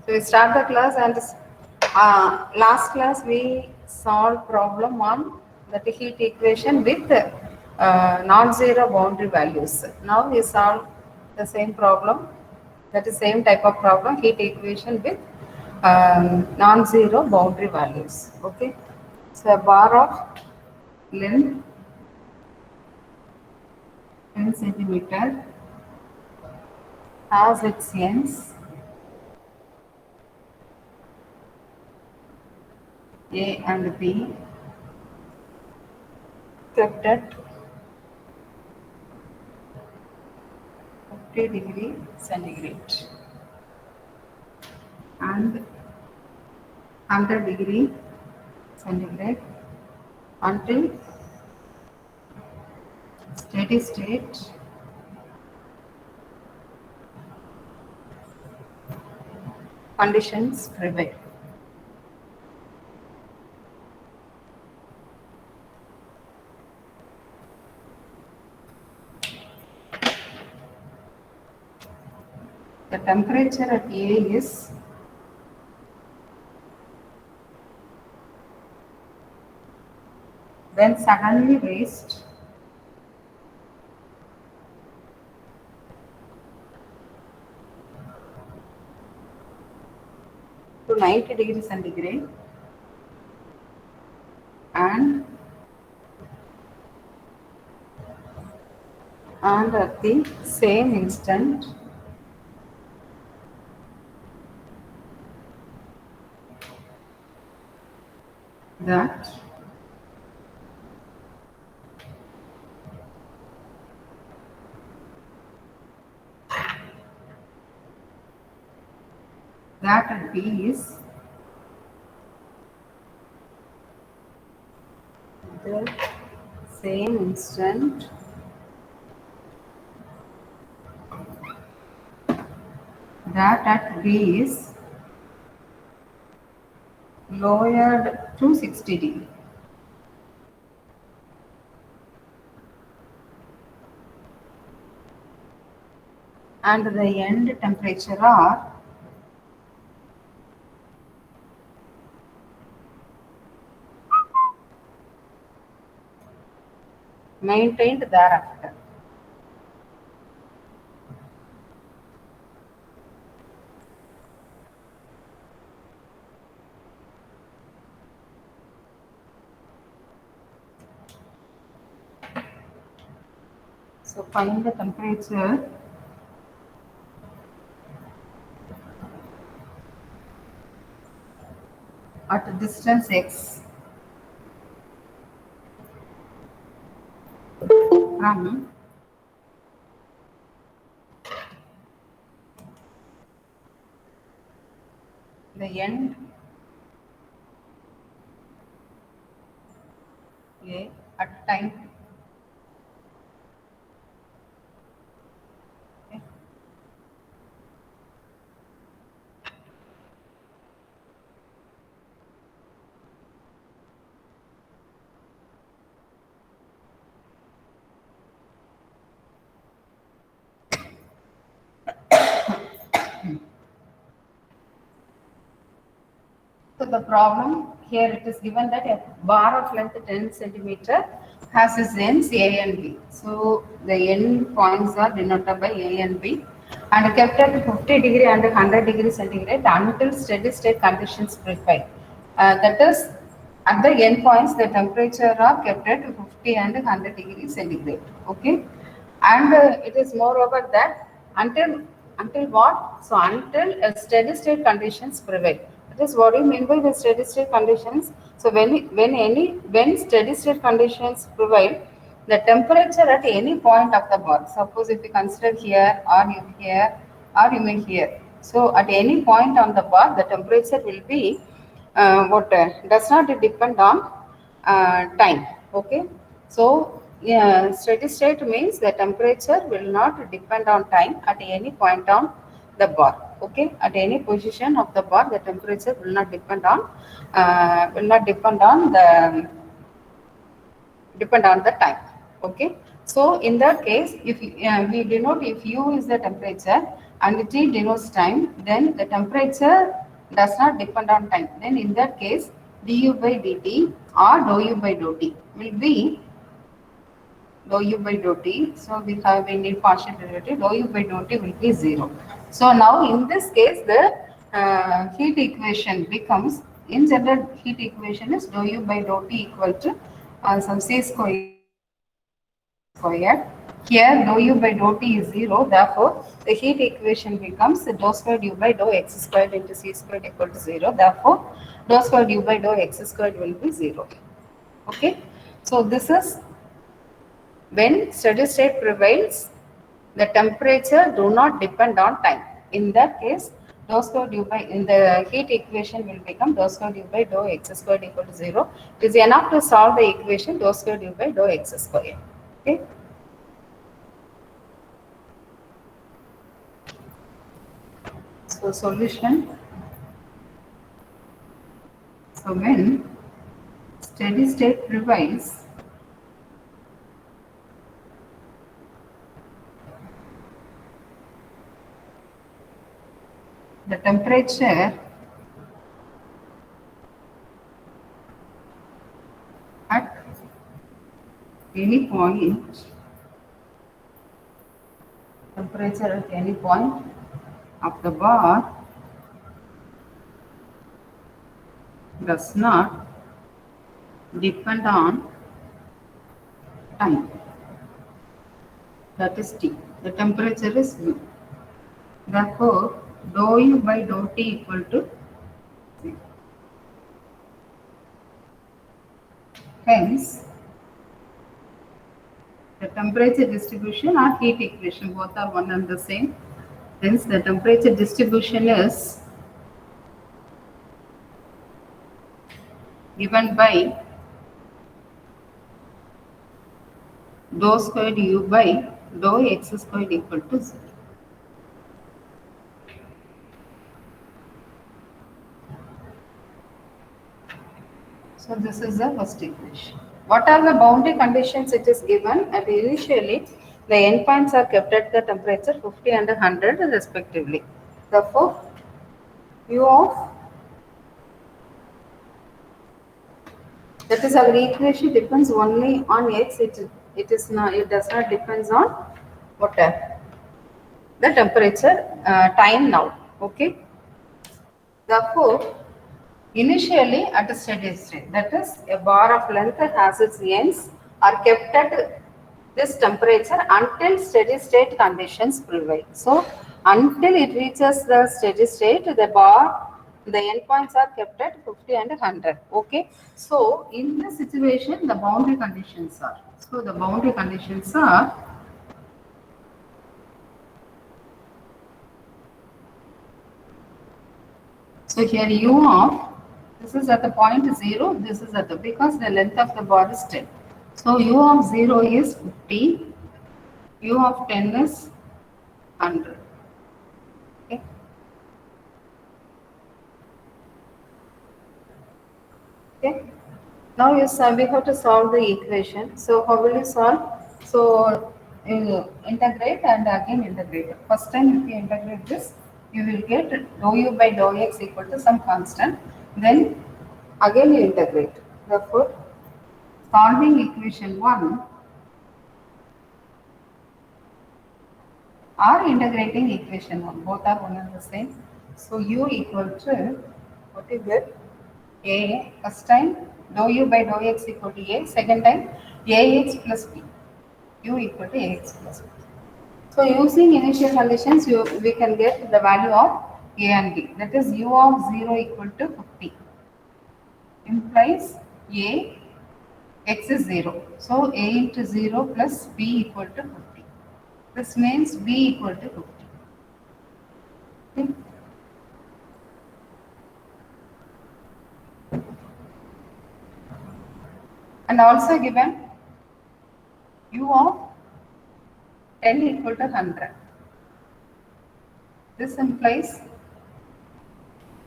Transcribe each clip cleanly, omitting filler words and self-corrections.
So we start the class, and last class we solved problem on the heat equation with non-zero boundary values. Now we solve the same problem, that is same type of problem, heat equation with non-zero boundary values. Okay, so a bar of length 10 centimeter has its ends A and B kept at 50 degree centigrade and 100 degree centigrade until steady state conditions prevail. The temperature at A is when suddenly raised to 90 degrees centigrade and at the same instant that at B is the same instant that at B is lowered to 60 degree. And the end temperature are maintained thereafter. So find the temperature at distance x from the end A at time t. Okay. So the problem here, it is given that a bar of length 10 centimeter has its ends A and B. So the end points are denoted by A and B and kept at 50 degree and 100 degree centigrade until steady state conditions prevail. That is, at the end points the temperature are kept at 50 and 100 degree centigrade. Okay, and it is moreover that until what? So until a steady state conditions prevail. That is what do you mean by the steady state conditions? So when steady state conditions prevail, the temperature at any point of the bar. Suppose if you consider here or you here or you may here. So at any point on the bar, the temperature will be does not depend on time. Okay, so yeah, steady state means the temperature will not depend on time at any point on the bar. Okay, at any position of the bar, the temperature will not depend on the time. Okay, so in that case, if we denote if U is the temperature and T denotes time, then the temperature does not depend on time. Then in that case, du by dt or dou u by dou t will be dou u by dou t. So we need partial derivative. Dou u by dou t will be 0. So now in this case, the heat equation becomes, in general heat equation is dou u by dou t equal to some c square. Here dou u by dou t is 0. Therefore, the heat equation becomes dou squared u by dou x squared into c squared equal to 0. Therefore, dou squared u by dou x squared will be 0. Okay. So this is when steady state prevails, the temperature do not depend on time. In that case, dou squared u by, in the heat equation will become dou squared u by dou x squared equal to 0. It is enough to solve the equation dou squared u by dou x squared. Okay. So solution. So when steady state prevails, the temperature at any point, of the bar does not depend on time. That is T. The temperature is U. Therefore, dou U by dou T equal to 0. Hence, the temperature distribution or heat equation both are one and the same. Hence, the temperature distribution is given by dou squared U by dou x squared equal to 0. So this is the first equation. What are the boundary conditions it is given? And initially, the endpoints are kept at the temperature 50 and 100 respectively. Therefore, U of, that is our equation depends only on x. It does not depends on what the temperature time now. Okay. Therefore, initially at a steady state, that is a bar of length has its ends are kept at this temperature until steady state conditions prevail. So until it reaches the steady state, the endpoints are kept at 50 and 100. Okay. So in this situation, the boundary conditions are. So the boundary conditions are, so here U of, this is at the point 0, this is at the, because the length of the bar is 10. So U of 0 is 50, U of 10 is 100. Okay. Okay. Now we have to solve the equation. So how will you solve? So you integrate and again integrate. First time if you integrate this, you will get dou u by dou x equal to some constant. Then again you integrate. Therefore, solving equation 1 or integrating equation 1, both are one and the same. So u equal to, what is it? A, first time dou u by dou x equal to a, second time ax plus b, u equal to ax plus b. So using initial conditions, we can get the value of a and b. That is u of 0 equal to 50 implies a, x is 0. So a into 0 plus b equal to 50. This means b equal to 50. Okay. And also given u of 10 equal to 100. This implies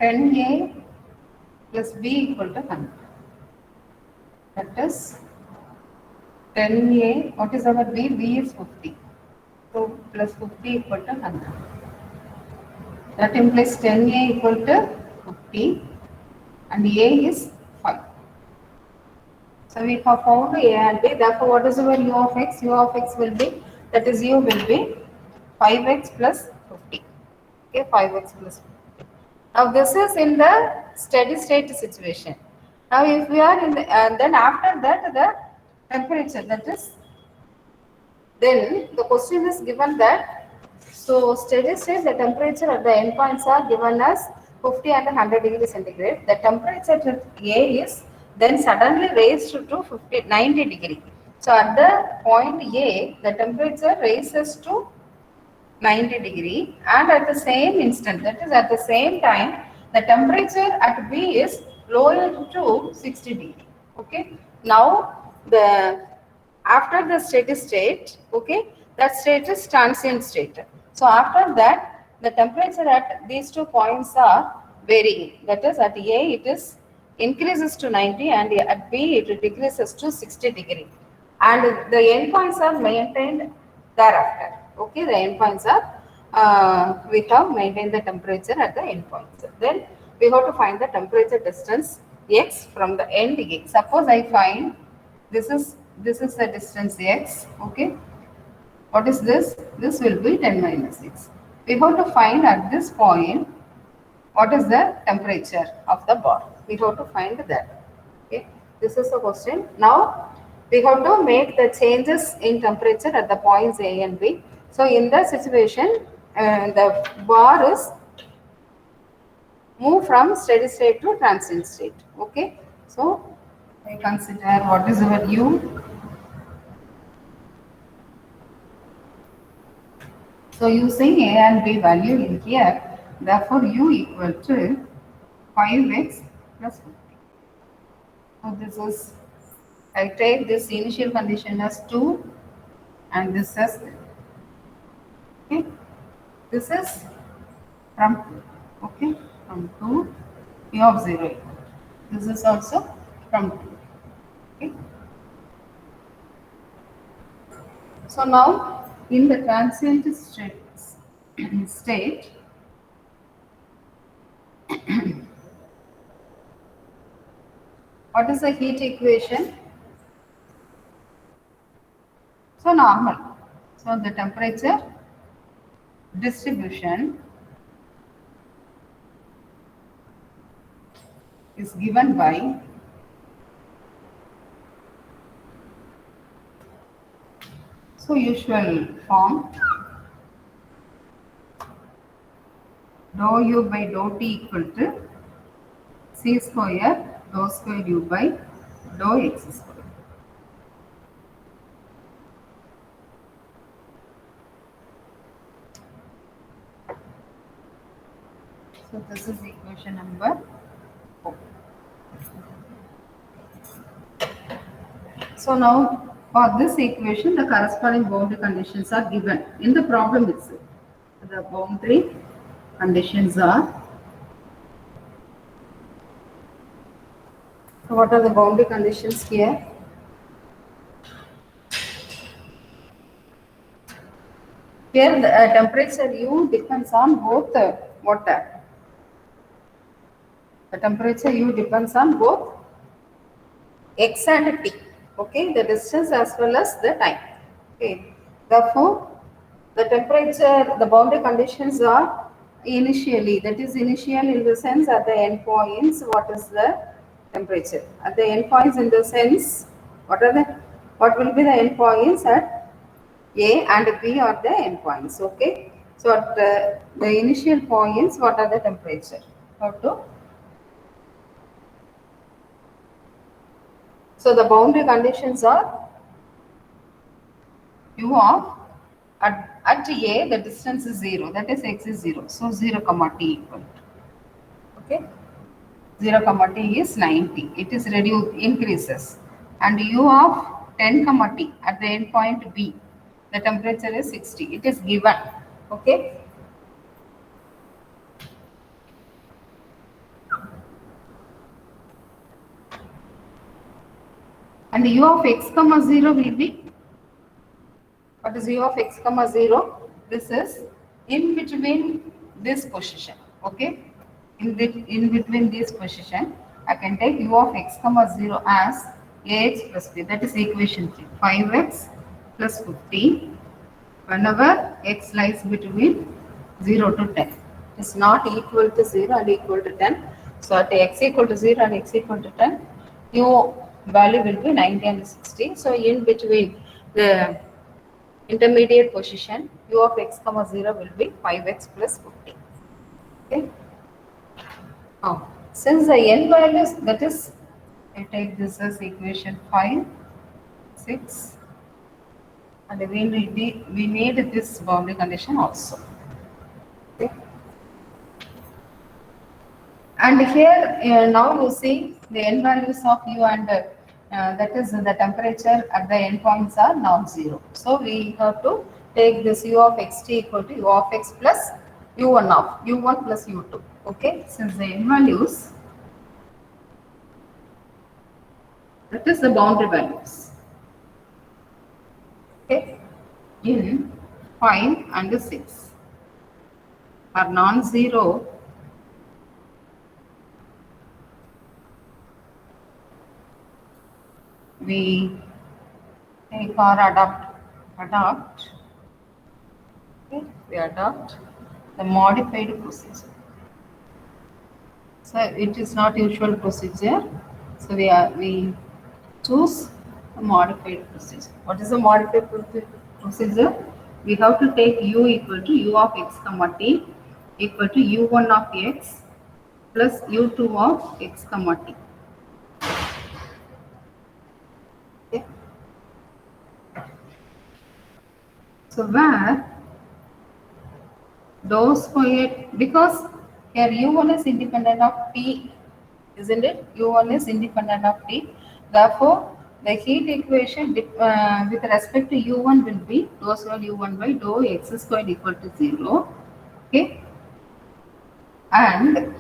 10a plus b equal to 100. That is 10a, what is our b? B is 50. So plus 50 equal to 100. That implies 10A equal to 50 and A is 5. So we have found A and B. Therefore, what is our U of X? U of X will be, that is U will be 5X plus 50. Okay, 5X plus 50. Now this is in the steady state situation. Now if we are in the, then after that the temperature, that is, then the question is given that, so steady state, the temperature at the endpoints are given as 50 and 100 degrees centigrade. The temperature at A is then suddenly raised to 90 degree. So at the point A, the temperature raises to 90 degree, and at the same instant, that is at the same time, the temperature at B is lowered to 60 degree. Okay. Now the after the steady state, okay, that state is transient state. So after that, the temperature at these 2 points are varying. That is, at A it is increases to 90 and at B it decreases to 60 degree. And the endpoints are maintained thereafter. Okay, the endpoints are, we have maintained the temperature at the endpoints. Then we have to find the temperature distance x from the end A. Suppose I find this is the distance x. Okay, what is this? This will be 10 minus 6. We have to find at this point what is the temperature of the bar. We have to find that. Okay, this is the question. Now we have to make the changes in temperature at the points A and B. So in that situation, the bar is move from steady state to transient state. Okay, so I consider what is our U. So using A and B value in here, therefore U equal to 5x plus 50. So this is, I take this initial condition as 2 and this as, okay, this is from 2, okay, from 2, U of 0. This is also from 2. Okay. So now in the transient state, what is the heat equation? So normal. So the temperature distribution is given by usual form, dou U by dou T equal to C square dou square U by dou X square. So this is equation number 4. So now for this equation, the corresponding boundary conditions are given in the problem itself. The boundary conditions are, so what are the boundary conditions here? Here the temperature U depends on both water. The temperature U depends on both x and t. Okay, the distance as well as the time. Okay, therefore the temperature, the boundary conditions are initially, that is initial in the sense at the endpoints, what is the temperature? At the endpoints in the sense, what will be the endpoints at A and B are the endpoints. Okay, so at the initial points, what are the temperature? How to? So the boundary conditions are U of at A the distance is 0, that is x is 0. So 0 comma t equal to, okay, 0 comma t is 90. It is increases, and U of 10 comma t at the end point B, the temperature is 60. It is given. Okay. And U of x comma 0 will be, what is U of x comma 0? This is in between this position. Okay, in between this position, I can take u of x comma 0 as ax plus b. That is equation 3. 5x plus 15 whenever x lies between 0 to 10. It's not equal to 0 and equal to 10. So at x equal to 0 and x equal to 10, u value will be 90 and 60. So in between the intermediate position, u of x comma 0 will be 5x plus 50. Okay. Now, since the n values, that is, I take this as equation 5, 6, and we need this boundary condition also. Okay. And here now you see the n values of u and that is the temperature at the end points are non-zero. So we have to take this u of xt equal to u of x plus u1 of u1 plus u2. Okay, since the n values, that is the boundary values. Okay, in 5 and 6 are non-zero. We take or adopt, okay, we adopt the modified procedure. So it is not usual procedure. So we choose a modified procedure. What is the modified procedure? We have to take u equal to u of x comma t equal to u1 of x plus u2 of x comma t. Okay. So where dou square, because here u1 is independent of t, isn't it? u1 is independent of t. Therefore, the heat equation with respect to u1 will be dou square u1 by dou x squared equal to 0. Okay. And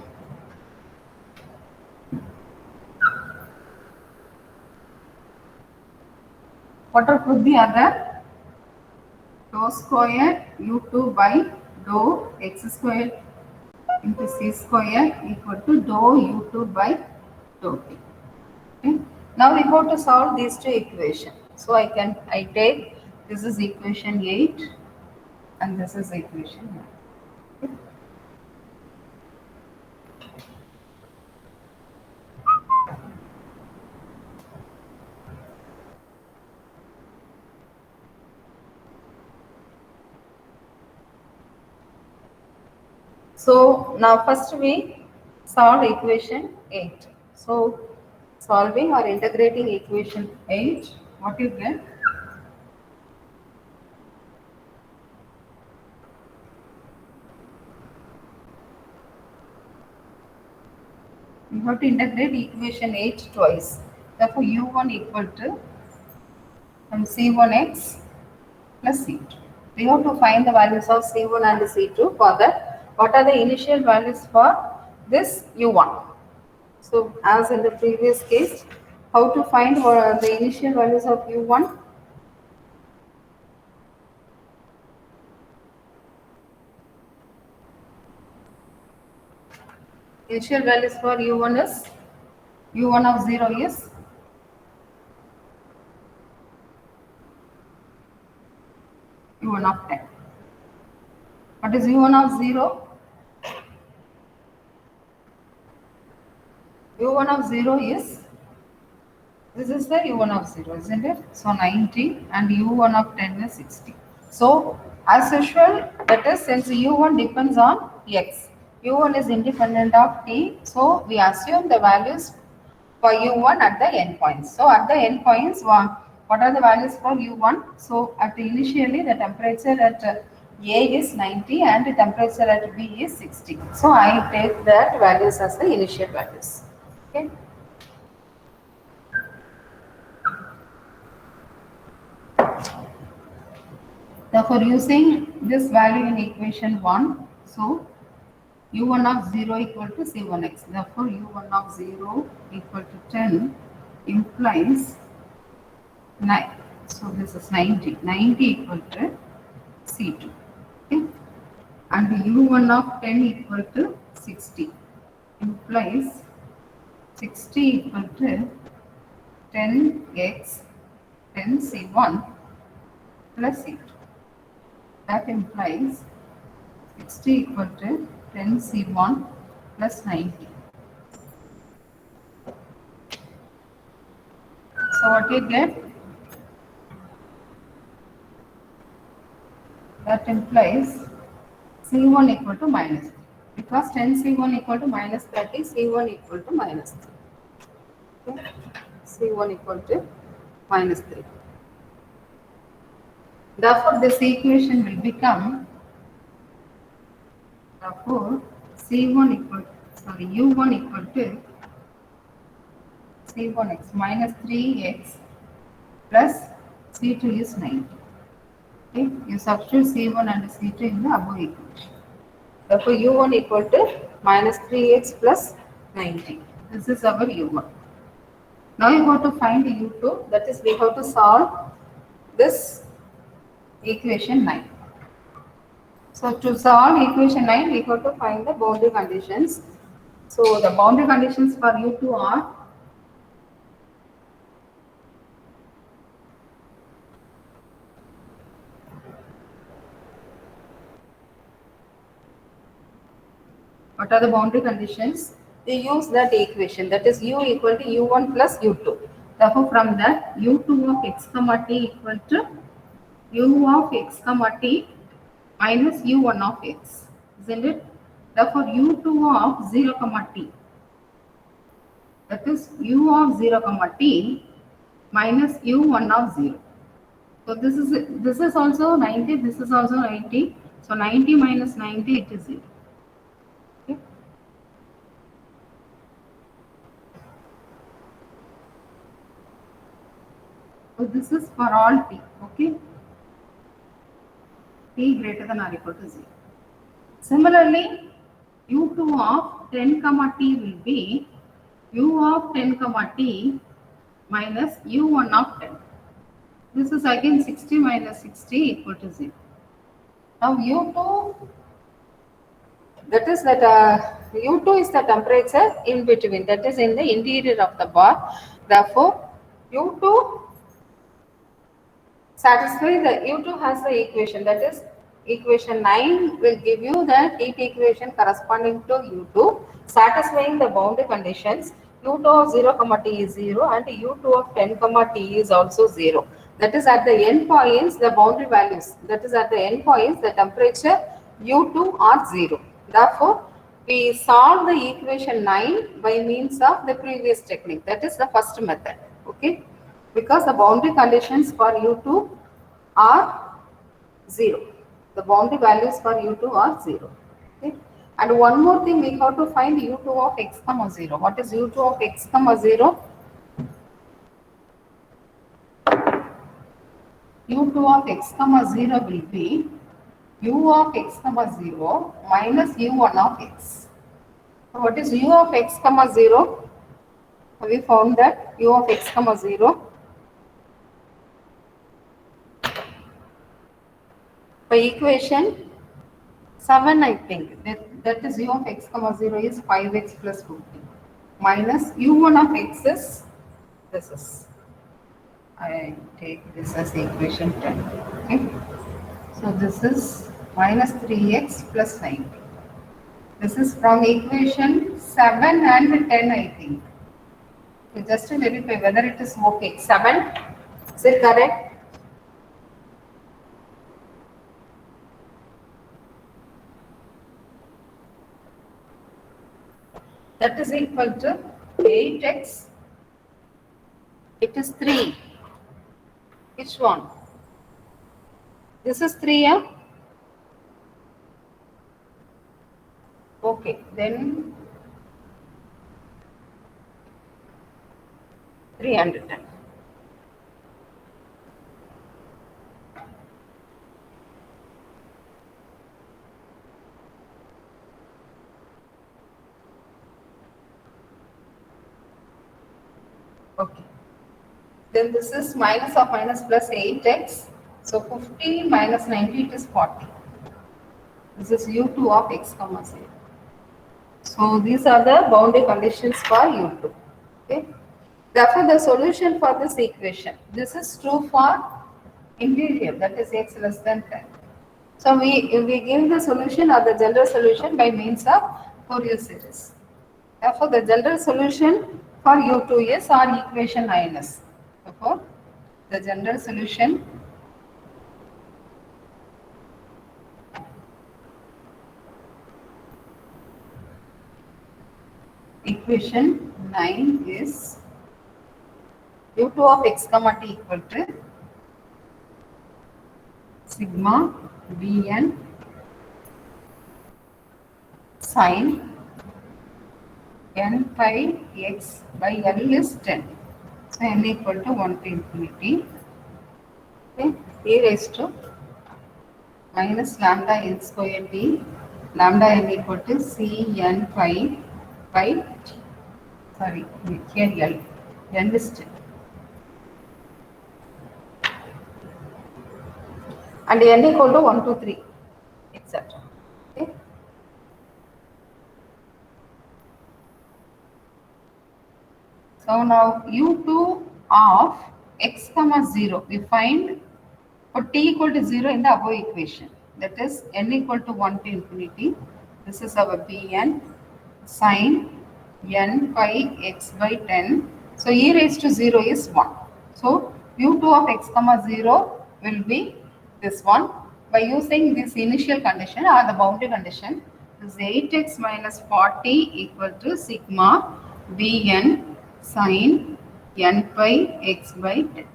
what would be other? Dou square u2 by dou x squared into c square equal to dou u2 by dou t. Okay. Now we have to solve these two equations. So I take this is equation 8 and this is equation 9. Okay. So now first we solve equation 8. So solving or integrating equation 8, what you get? You have to integrate equation 8 twice. Therefore, u1 equal to c1x plus c2. We have to find the values of c1 and c2 for that. What are the initial values for this u1? So, as in the previous case, how to find what are the initial values of u1? Initial values for u1 is u1 of 0 is u1 of 10. What is u1 of 0? u1 of 0 is, this is the u1 of 0, isn't it? So 90 and u1 of 10 is 60. So as usual, that is since u1 depends on x, u1 is independent of t, so we assume the values for u1 at the endpoints. So at the endpoints, what are the values for u1? So at initially the temperature at A is 90 and the temperature at B is 60. So I take that values as the initial values. Okay. Therefore, using this value in equation 1, so u1 of 0 equal to c1x. Therefore, u1 of 0 equal to 10 implies 9. So, this is 90. 90 equal to c2. Okay. and u1 of 10 equal to 60 implies 60 equal to 10x 10 C1 plus C2. That implies 60 equal to 10 C1 plus 90. So what you get? That implies C1 equal to minus 3. Because 10 C1 equal to minus 30, C1 equal to minus 3. Okay. C1 equal to minus 3. Therefore, this equation will become, therefore, C1 equal, sorry, U1 equal to C1x minus 3x plus C2 is 90. Okay, you substitute C1 and C2 in the above equation. Therefore, U1 equal to minus 3x plus 90. This is our U1. Now you have to find U2, that is we have to solve this equation 9. So to solve equation 9, we have to find the boundary conditions. So the boundary conditions for U2 are what are the boundary conditions? They use that equation, that is U equal to U1 plus U2. Therefore, from that U2 of x comma t equal to U of x comma t minus U1 of x, isn't it? Therefore, U2 of 0 comma t, that is U of 0 comma t minus U1 of 0. So this is also 90, this is also 90. So 90 minus 90, it is 0. Okay. So this is for all t, okay? T greater than or equal to 0. Similarly, U2 of 10 comma t will be U of 10 comma t minus U1 of 10. This is again 60 minus 60 equal to 0. Now U2, that is that U2 is the temperature in between, that is in the interior of the bar. Therefore, U2 satisfy the U2 has the equation, that is equation 9 will give you the heat equation corresponding to U2 satisfying the boundary conditions. U2 of 0 comma t is 0 and U2 of 10 comma t is also 0. That is at the end points the boundary values, that is at the end points the temperature U2 are 0. Therefore, we solve the equation 9 by means of the previous technique, that is the first method. Okay, because the boundary conditions for U2 are 0. The boundary values for U2 are 0. Okay. And one more thing, we have to find U2 of x comma 0. What is U2 of x comma 0? U2 of x comma 0 will be U of x comma 0 minus U1 of x. So what is U of x comma 0? Have we found that? U of x comma 0 by equation 7, I think, that is U of x comma 0 is 5x plus 50 minus U1 of x is, this is, I take this as equation 10. Okay. So this is minus 3x plus 90. This is from equation 7 and 10, I think. So just to verify whether it is okay. 7, is it correct? That is equal to 8x. It is 3. Which one? This is 3, yeah? Okay, then 310. Okay. Then this is minus of minus plus 8x. So 50 minus 90, it is 40. This is u2 of x comma 0. So these are the boundary conditions for u2. Okay. Therefore, the solution for this equation, this is true for interior, that is x less than 10. So we give the solution or the general solution by means of Fourier series. Therefore, the general solution for u2 is our equation minus. Therefore, the general solution equation 9 is u2 of x comma t equal to sigma bn sin n pi x by L is 10. So n equal to 1 to infinity. Okay. E raised to minus lambda n square t, lambda n equal to c n pi by t. Sorry, here L, n is 10. And n equal to 1 to 3, etc. Okay. So now u2 of x comma 0, we find for t equal to 0 in the above equation. That is n equal to 1 to infinity. This is our Bn sin n pi x by 10. So e raised to 0 is 1. So u2 of x comma 0 will be this one. By using this initial condition or the boundary condition, this 8x minus 40 equal to sigma Bn sin n pi x by 10.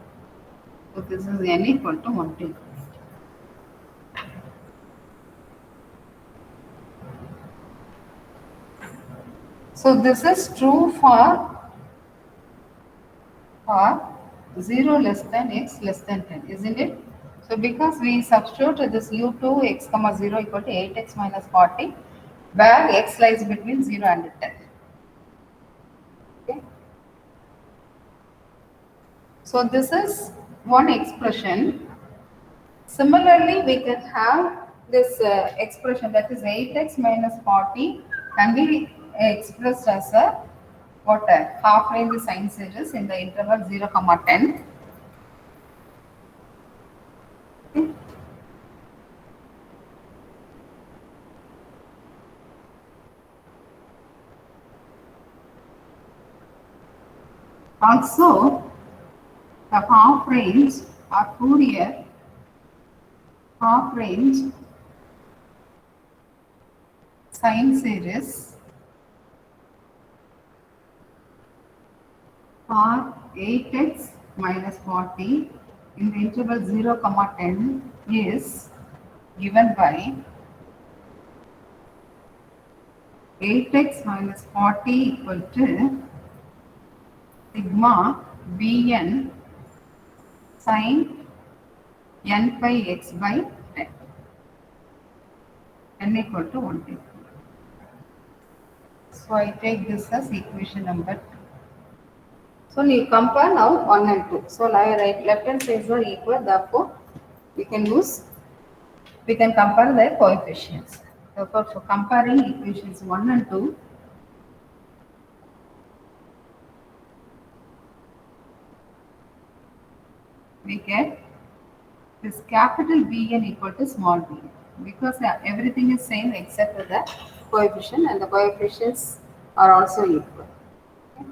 So this is n equal to 1 to infinity. So this is true for 0 less than x less than 10, isn't it? So because we substitute this u2 x comma 0 equal to 8x minus 40, where x lies between 0 and 10. Okay. So this is one expression. Similarly, we can have this expression, that is 8x minus 40 can be expressed as a what a half range sine series in the interval 0 comma 10. Okay. Also, the half range or Fourier half range sine series for 8x minus 40 in the interval 0 comma 10 is given by 8x minus 40 equal to sigma Bn sin n pi x by 10, n equal to 1 to 2. So I take this as equation number 2. So you compare now 1 and 2. So now right left hand sides are equal, therefore we can compare their coefficients. Therefore, for comparing equations 1 and 2, we get this capital Bn equal to small bn, because everything is same except for the coefficient, and the coefficients are also equal. Okay.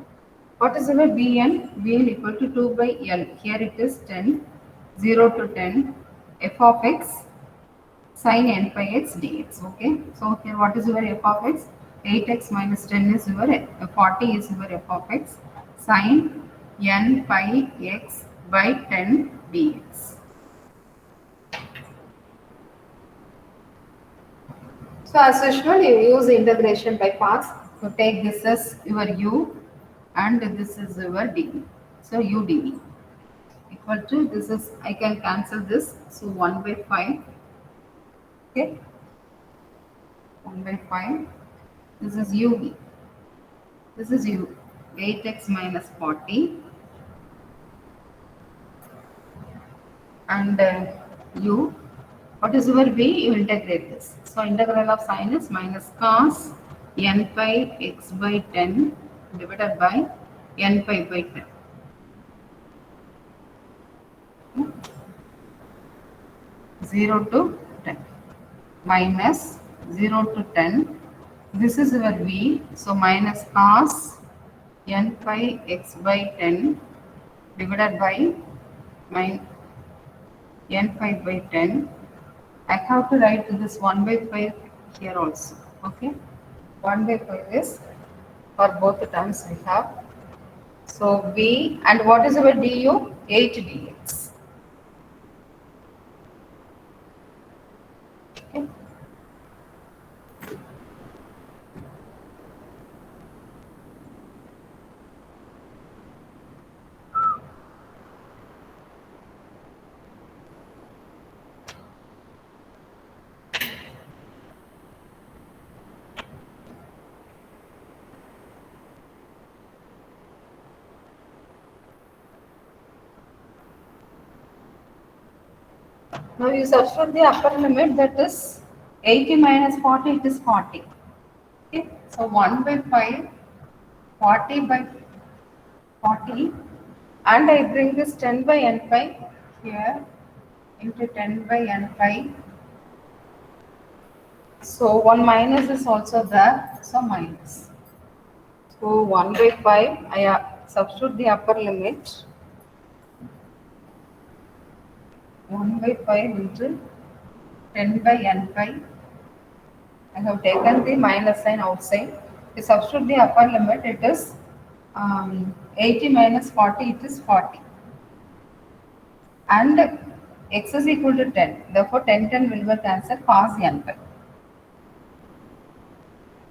What is our Bn? Bn equal to 2 by L. Here it is 10, 0 to 10, f of x sin n pi x dx. Okay. So here what is your f of x? 8x minus 10 is your 40 is your f of x sin n pi x by 10 dx. So as usual, you use integration by parts. So take this as your u and this is your dv. So u dv equal to, this is, I can cancel this. So 1 by 5. Okay. 1 by 5. This is uv. This is u. 8x minus 40. And u. What is your v? You integrate this. So integral of sine is minus cos n pi x by 10 divided by n pi by 10. 0 to 10 minus 0 to 10. This is our v. So minus cos n pi x by 10 divided by n pi by 10. I have to write this 1 by 5 here also. Okay. 1 by 5 is for both the terms we have. So v, and what is our du? 8 dx. Okay. Now you substitute the upper limit, that is 80 minus 40, it is 40. Okay. So 1 by 5, 40 by 40, and I bring this 10 by n pi here into 10 by n pi. So 1 minus is also there, so minus. So 1 by 5, I substitute the upper limit. 1 by 5 into 10 by n pi. I have taken the minus sign outside. To substitute the upper limit, it is 80 minus 40, it is 40. And x is equal to 10. Therefore, 10 will be cancelled, cos n pi.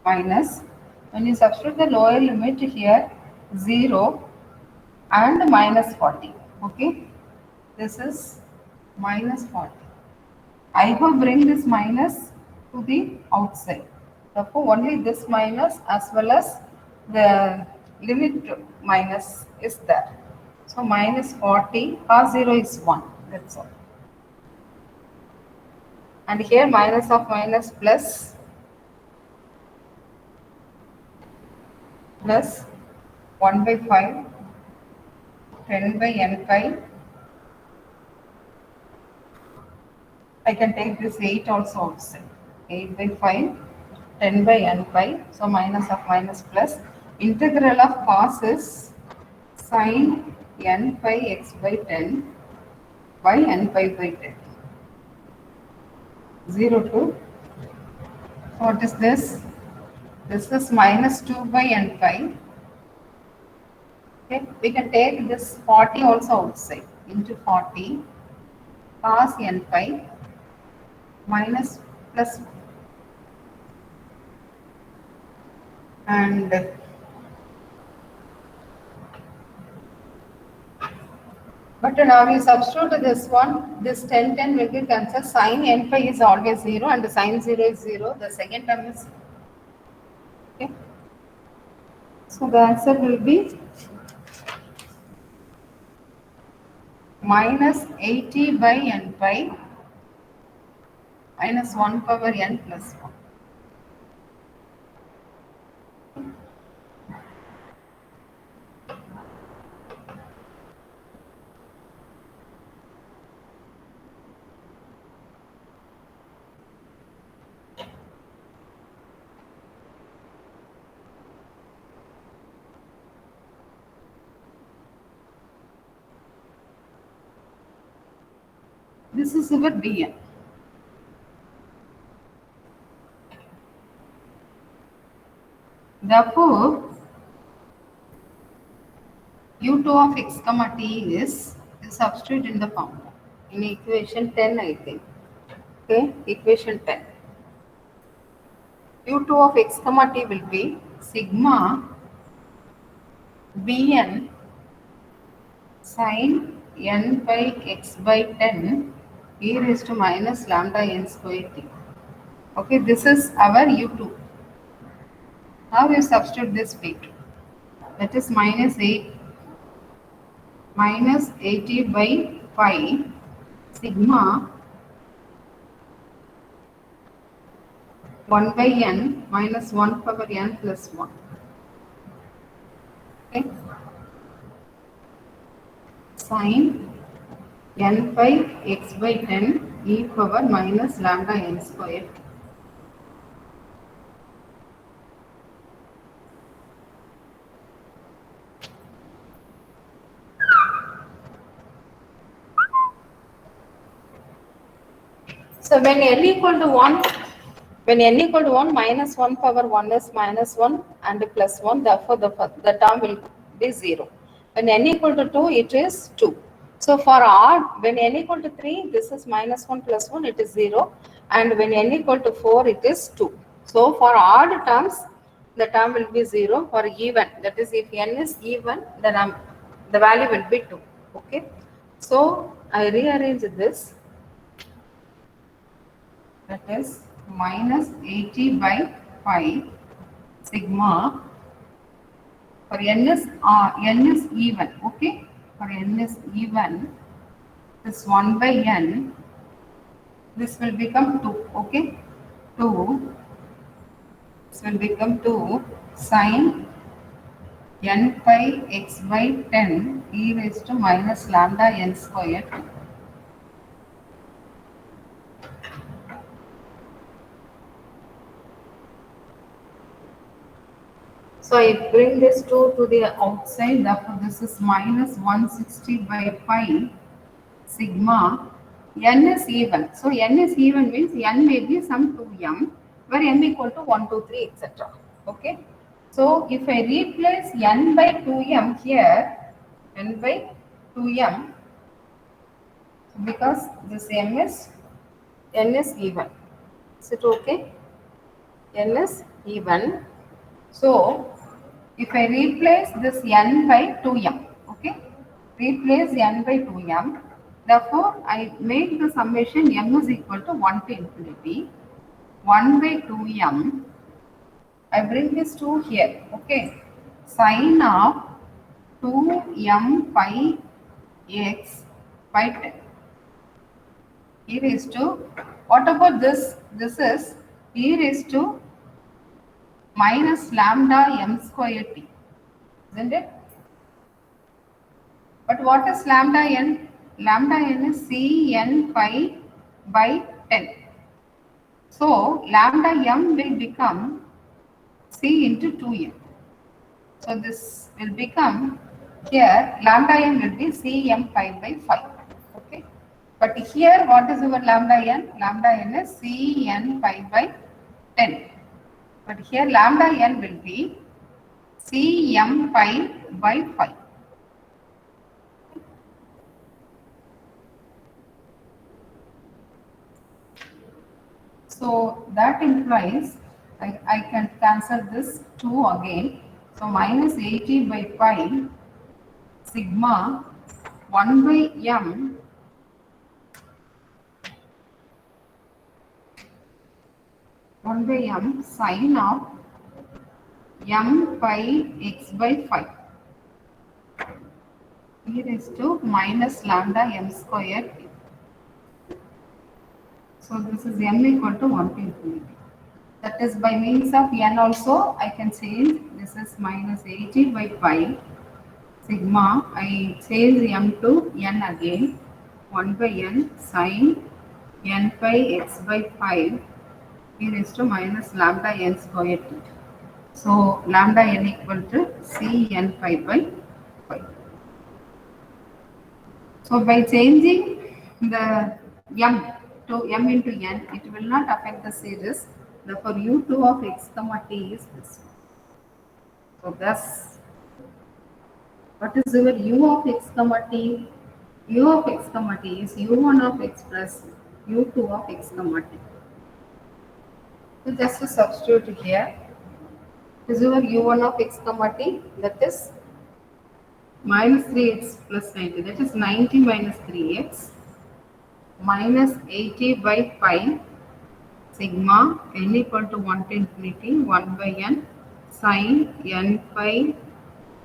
Minus, when you substitute the lower limit here, 0 and minus 40. Okay. This is minus 40. I have bring this minus to the outside. Therefore, only this minus as well as the limit minus is there. So minus 40, cos 0 is 1. That's all. And here minus of minus plus 1 by 5, 10 by n pi. I can take this 8 also outside. 8 by 5, 10 by n pi. So minus of minus plus. Integral of cos is sine n pi x by 10 by n pi by 10. 0 to, what is this? This is minus 2 by n pi. Okay, we can take this 40 also outside into 40 cos n pi minus plus 1. And but now we substitute this one, this 10 will be cancelled. Sin n pi is always 0 and sin 0 is 0. The second term is okay. So the answer will be minus 80 by n pi minus 1 power n plus 1. This is our Bn. Therefore, u2 of x comma t is substitute in the formula in equation 10, I think. Okay, equation 10. u2 of x comma t will be sigma bn sin n by x by 10 e raised to minus lambda n square t. Okay, this is our u2. Now we substitute this p2. That is minus 80 by 5 sigma 1 by n minus 1 power n plus 1. Okay. Sin n by x by 10 e power minus lambda n square. So when n equal to 1, minus 1 power 1 is minus 1 and plus 1, therefore the term will be 0. When n equal to 2, it is 2. So for odd, when n equal to 3, this is minus 1 plus 1, it is 0. And when n equal to 4, it is 2. So for odd terms, the term will be 0. For even, that is if n is even, then the value will be 2. Okay. So I rearrange this. That is minus 80 by 5 sigma for n is even. Okay, for n is even, this 1 by n, this will become 2. Okay, 2, this will become 2 sin n pi x by 10 e raised to minus lambda n square. So I bring this 2 to the outside, therefore this is minus 160 by 5 sigma. N is even. So n is even means n may be some 2m where m equal to 1, 2, 3, etc. Okay. So if I replace n by 2m here, n by 2m, because this n is even. Is it okay? N is even. So if I replace this n by 2m, okay, replace n by 2m, therefore I make the summation m is equal to 1 to infinity, 1 by 2m, I bring this 2 here, okay, sine of 2m pi x by 10 e raised to, what about this? This is e raised to minus lambda m square t, isn't it? But what is lambda n? Lambda n is Cn pi by 10. So lambda m will become C into 2m. So this will become, here lambda m will be Cm pi by 5. Okay. But here what is our lambda n? Lambda n is Cn pi by 10. But here lambda n will be Cm pi by 5. So that implies I can cancel this 2 again. So minus 80 by pi sigma 1 by m sine of m pi x by 5 e raised to minus lambda m square. So this is m equal to 1 to infinity. That is by means of n also I can change. This is minus 80 by pi sigma. I change m to n again. 1 by n sine n pi x by 5 e raised to minus lambda n square t. So lambda n equal to C n pi by 5. So by changing the m to m into n, it will not affect the series. Therefore, u2 of x comma t is this. So thus, what is our u of x comma t? U of x comma t is u1 of x plus u2 of x comma t. So just to substitute here, this is our u1 of x comma t, that is minus 3x plus 90, that is 90 minus 3x minus 80 by pi sigma n equal to 1 to infinity 1 by n sine n pi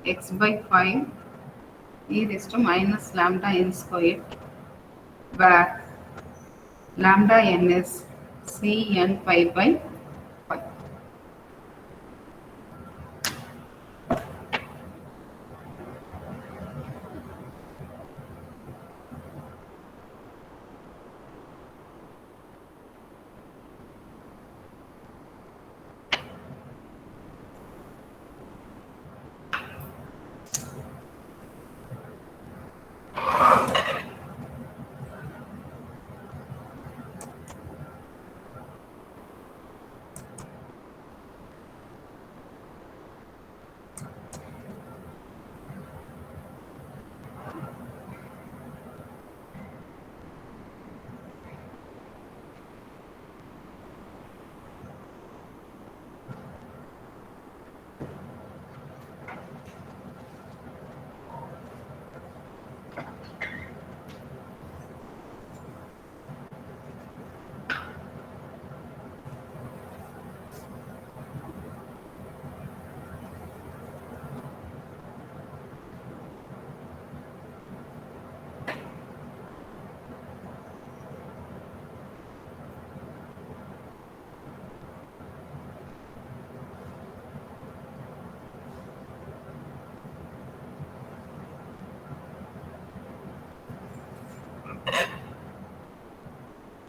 x by 5 e raised to minus lambda n squared, where lambda n is C n pi by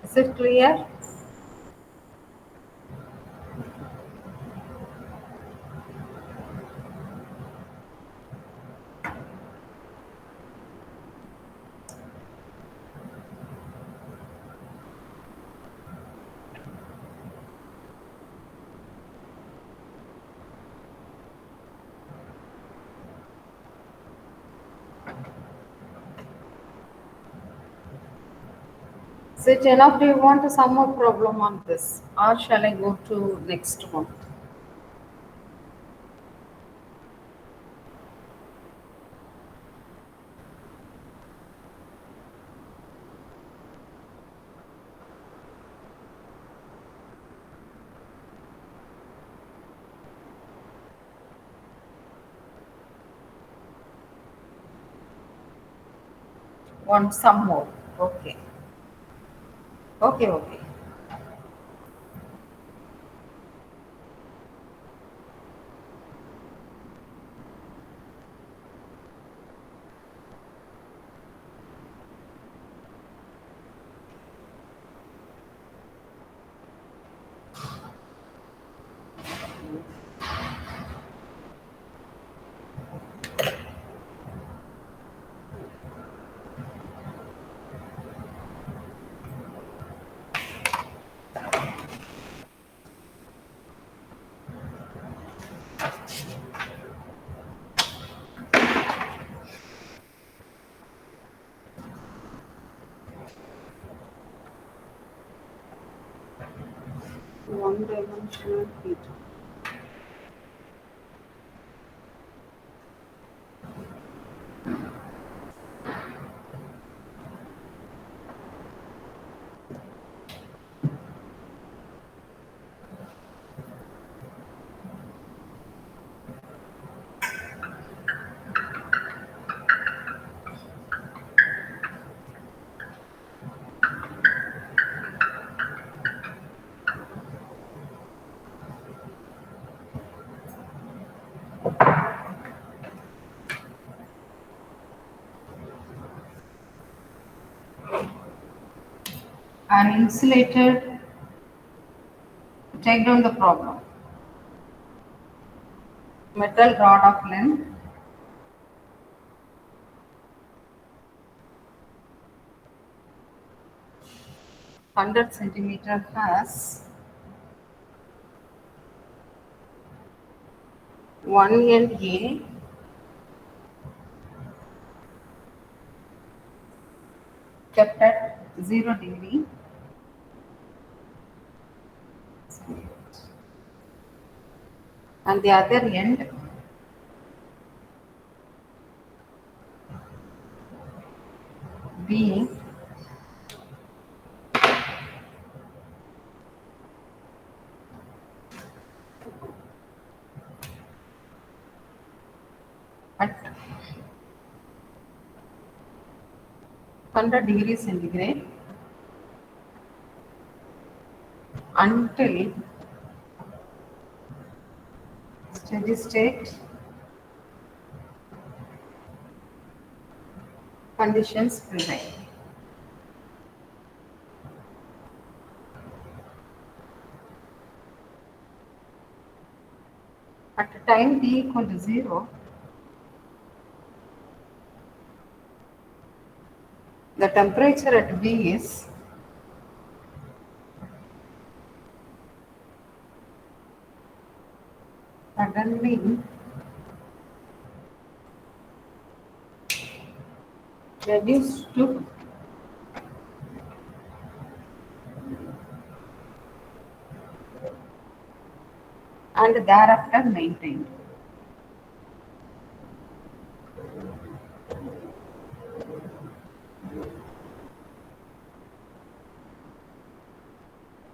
Is it clear? Is it enough? Do you want some more problem on this, or shall I go to next one? Want some more? Okay. Okay, okay. One dimensional heat. An insulated, take down the problem. Metal rod of length 100 centimeter has 1 LA kept at 0 degree and the other end being at 100 degrees centigrade until steady state conditions prevail. At time t equal to 0, the temperature at B is suddenly reduced to and thereafter maintained.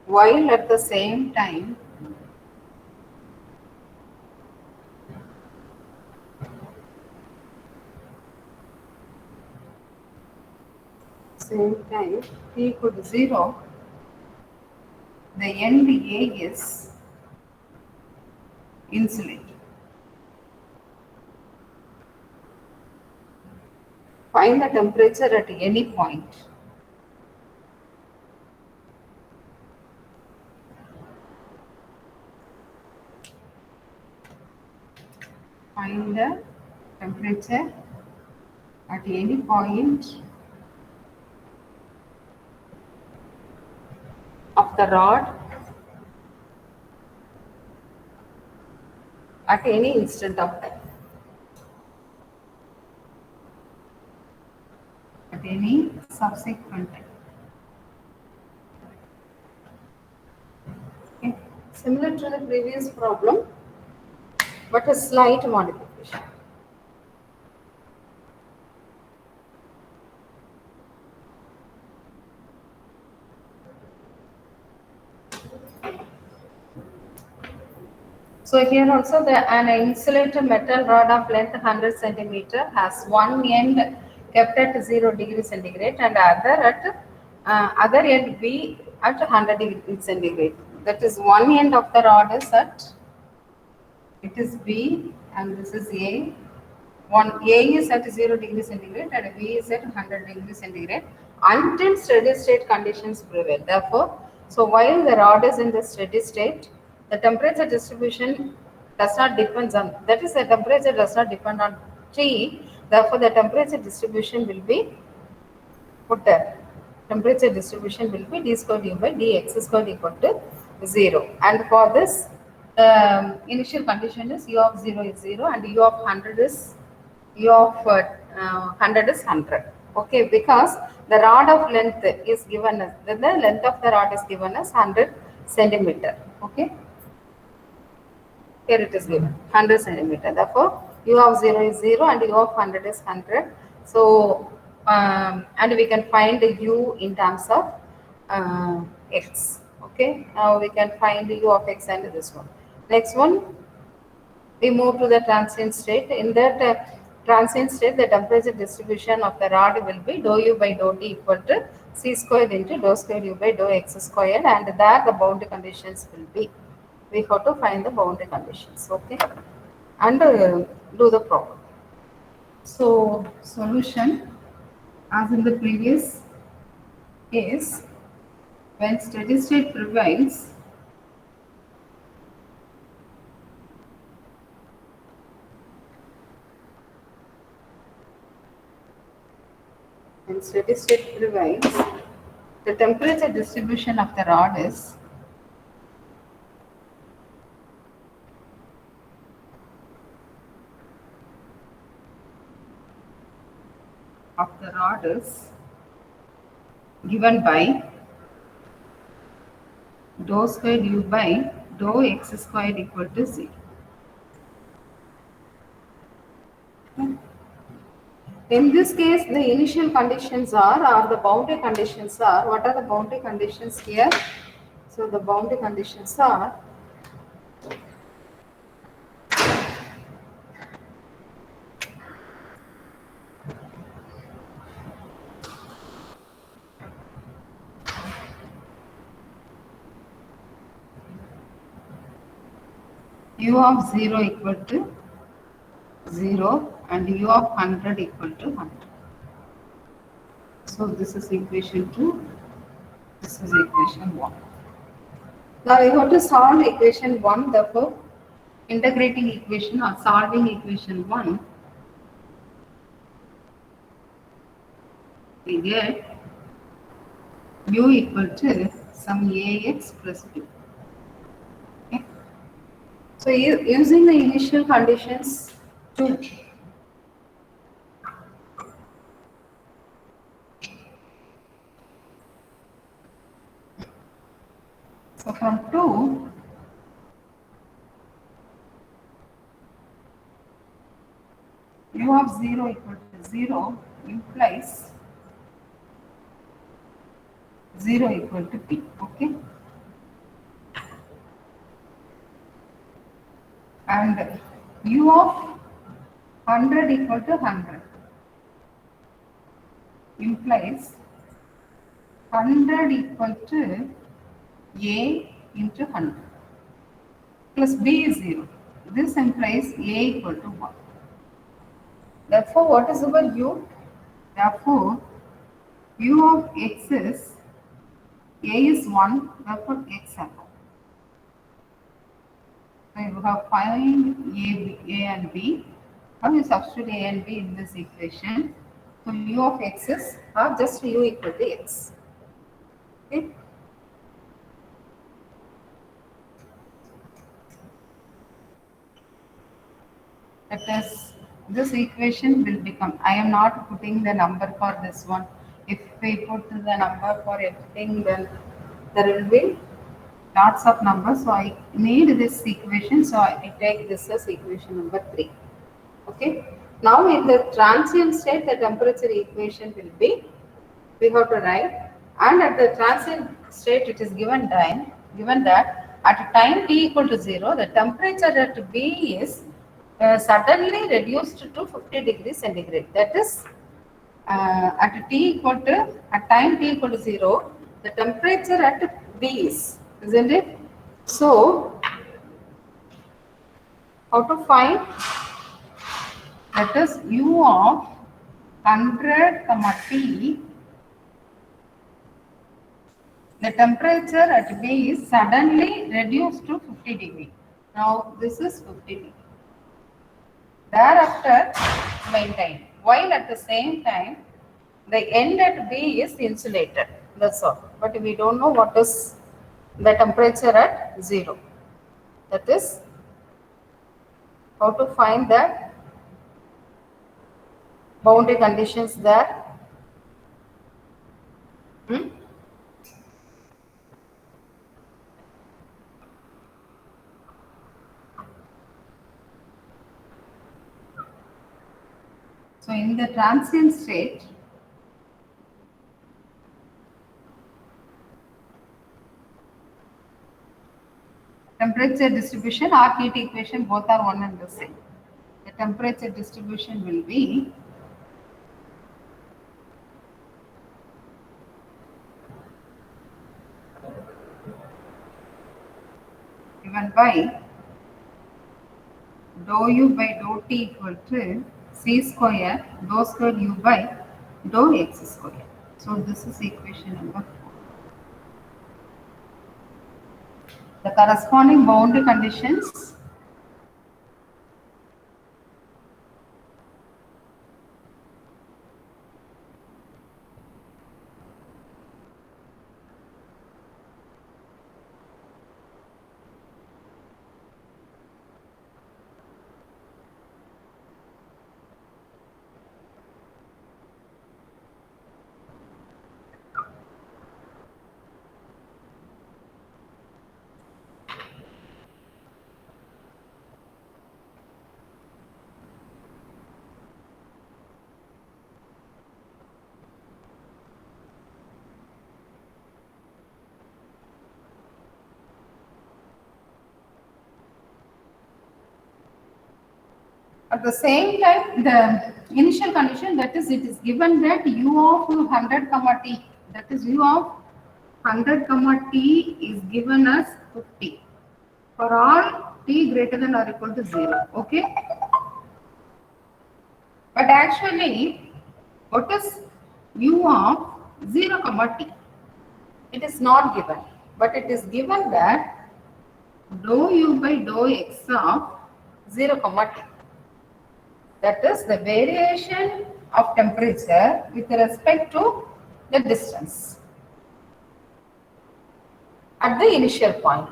While at the same time T equal to 0, the end A is insulated. Find the temperature at any point. Find the temperature at any point of the rod at any instant of time. At any subsequent time. Okay. Similar to the previous problem, but a slight modification. So here also an insulated metal rod of length 100 centimeter has one end kept at 0 degree centigrade and other end B at 100 degree centigrade. That is, one end of the rod is it is B and this is A. A is at 0 degree centigrade and B is at 100 degree centigrade until steady state conditions prevail. Therefore, so while the rod is in the steady state, the temperature distribution does not depend on, that is, the temperature does not depend on T. Therefore, the temperature distribution will be put there. Temperature distribution will be d squared u by dx squared equal to 0. And for this, initial condition is u of 0 is 0 and u of 100 is 100. Okay, because the rod of length is given as the length of the rod is given as 100 centimeter. Okay, here it is given 100 centimeter. Therefore, u of 0 is 0 and u of 100 is 100. So, and we can find u in terms of x. Okay, now we can find u of x and this one. Next one, we move to the transient state. In that transient state, the temperature distribution of the rod will be dou u by dou t equal to c squared into dou squared u by dou x squared, and there the boundary conditions will be. We have to find the boundary conditions. Okay, and do the problem. So, solution as in the previous case, when steady state prevails, the temperature distribution of the rod is given by dou squared u by dou x squared equal to 0. In this case, the initial conditions are, or the boundary conditions are, what are the boundary conditions here? So the boundary conditions are u of 0 equal to 0 and u of 100 equal to 100. So this is equation 2, this is equation 1. Now we have to solve equation 1, therefore integrating equation or solving equation 1, we get u equal to some ax plus b. Okay. So using the initial conditions to So from 2, u of 0 equal to 0 implies 0 equal to p. Okay. And u of 100 equal to 100 implies 100 equal to a into 100 plus b is 0. This implies a equal to 1. Therefore, what is our u? Therefore, u of x is a is 1, therefore x above. So you have find a and b. How you substitute a and b in this equation? So u of x is just u equal to x. Okay. That is, this equation will become, I am not putting the number for this one. If we put the number for everything, then there will be lots of numbers. So I need this equation, so I take this as equation number 3. Okay. Now in the transient state, the temperature equation will be, we have to write, and at the transient state it is given that at a time t equal to 0, the temperature at B is suddenly reduced to 50 degrees centigrade. That is, at time t equal to 0, the temperature at B is, isn't it? So, how to find? That is u of 100 comma t. The temperature at B is suddenly reduced to 50 degree. Now this is 50 degree. Thereafter maintained. While at the same time the end at B is insulated. That's all. But we don't know what is the temperature at 0. That is how to find the boundary conditions there. So in the transient state, temperature distribution or heat equation both are one and the same. The temperature distribution will be given by dou u by dou t equal to c square dou square u by dou x square. So this is equation number 4. The corresponding boundary conditions at the same time, the initial condition, that is, it is given that u of 100 comma t, that is u of 100 comma t is given as 50 for all t greater than or equal to 0. Okay. But actually, what is u of 0 comma t? It is not given, but it is given that dou u by dou x of 0 comma t. That is the variation of temperature with respect to the distance at the initial point.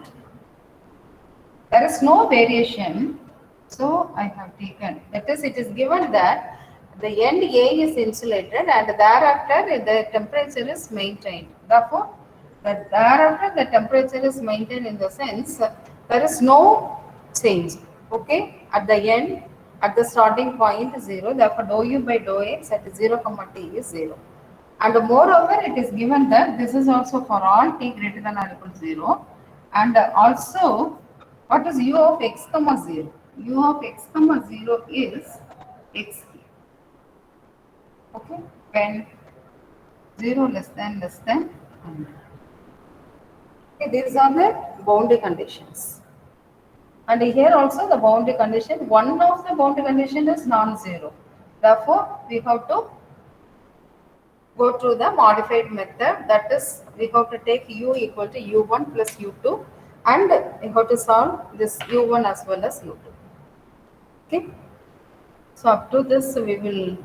There is no variation, so I have taken, that is, it is given that the end A is insulated and thereafter the temperature is maintained. Therefore, That thereafter the temperature is maintained in the sense there is no change. Okay, at the end, at the starting point 0, therefore dou u by dou x at 0 comma t is 0. And moreover, it is given that this is also for all t greater than or equal to 0. And also, what is u of x comma 0? U of x comma 0 is x. Okay, when 0 less than 100. Okay, these are the boundary conditions. And here also the boundary condition, one of the boundary condition is non-zero. Therefore, we have to go through the modified method, that is we have to take u equal to u1 plus u2 and we have to solve this u1 as well as u2. Okay. So up to this we will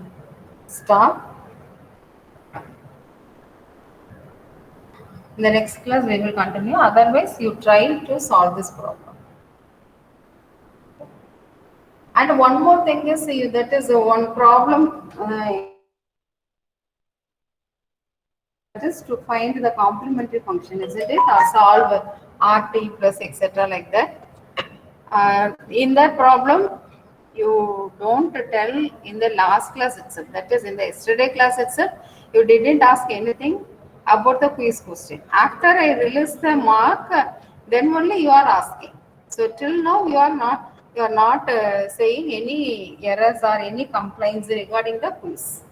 stop. In the next class we will continue, otherwise you try to solve this problem. And one more thing is, that is one problem, that is to find the complementary function, isn't it? Or solve rt plus etc. like that. In that problem, you don't tell in the last class itself, that is in the yesterday class itself, you didn't ask anything about the quiz question. After I release the mark, then only you are asking. So till now you are not saying any errors or any complaints regarding the quiz.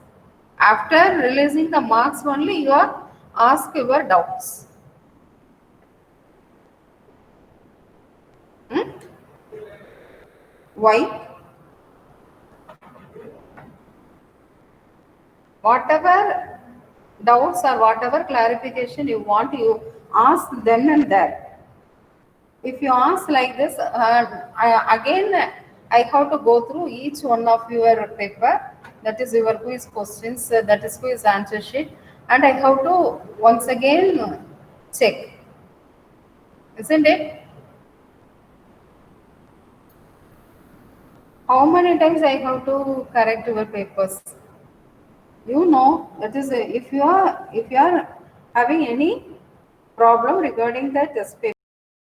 After releasing the marks only you are ask your doubts. Hmm? Why? Whatever doubts or whatever clarification you want, you ask then and there. If you ask like this, I have to go through each one of your paper, that is your quiz questions, that is quiz answer sheet, and I have to once again check, isn't it? How many times I have to correct your papers? That is if you are having any problem regarding the test paper.